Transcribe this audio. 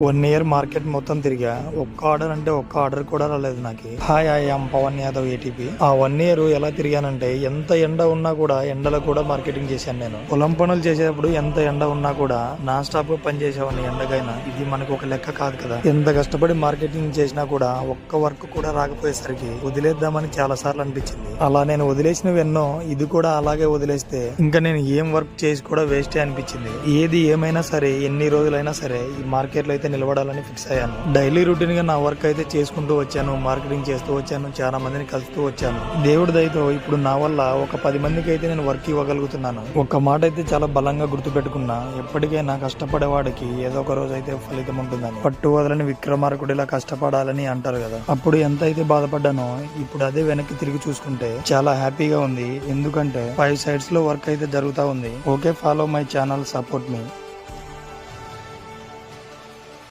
1 year market మొత్తం తిరిగా. ఒక్క ఆర్డర్ అంటే ఒక్క ఆర్డర్ కూడా రాలేదు నాకు. Hi I am Pavan Yadav ATP. ఆ 1 ఇయర్ ఎలా తిరిగానంటే ఎంత ఎండ ఉన్నా కూడా ఎండలో కూడా మార్కెటింగ్ చేశాను నేను. పొలం పనులు చేసేటప్పుడు ఎంత ఎండ ఉన్నా కూడా నాన్ స్టాప్ గా పని చేసేవాడిని ఎండకైనా. ఇది మనకు ఒక లెక్క కాదు కదా. ఎంత కష్టపడి మార్కెటింగ్ చేసినా కూడా ఒక్క వర్క్ కూడా రాకపోయేసరికి వదిలేద్దామని చాలా సార్లు అనిపించింది. అలా నేను వదిలేసినవి ఎన్నో, ఇది కూడా అలాగే వదిలేస్తే ఇంకా నేను ఏం వర్క్ చేసి కూడా వేస్టే అనిపించింది. ఏది ఏమైనా సరే, ఎన్ని రోజులైనా సరే ఈ మార్కెట్ లో అయితే నిలబడాలని ఫిక్స్ అయ్యాను. డైలీ రొటీన్ గా నా వర్క్ అయితే చేసుకుంటూ వచ్చాను, మార్కెటింగ్ చేస్తూ వచ్చాను, చాలా మందిని కలుస్తూ వచ్చాను. దేవుడి దయతో ఇప్పుడు నా వల్ల ఒక 10 మందికి అయితే నేను వర్క్ ఇవ్వగలుగుతున్నాను. ఒక మాట అయితే చాలా బలంగా గుర్తు పెట్టుకున్నా, ఎప్పటికైనా కష్టపడేవాడికి ఏదో ఒక రోజు అయితే ఫలితం ఉంటుందని. పట్టు వదలని విక్రమార్కుడిలా కష్టపడాలని అంటారు కదా. అప్పుడు ఎంత అయితే బాధపడ్డానో ఇప్పుడు అదే వెనక్కి తిరిగి చూసుకుంటే చాలా హ్యాపీగా ఉంది. ఎందుకంటే 5 sides లో వర్క్ అయితే జరుగుతా ఉంది. Okay, follow my channel, support me.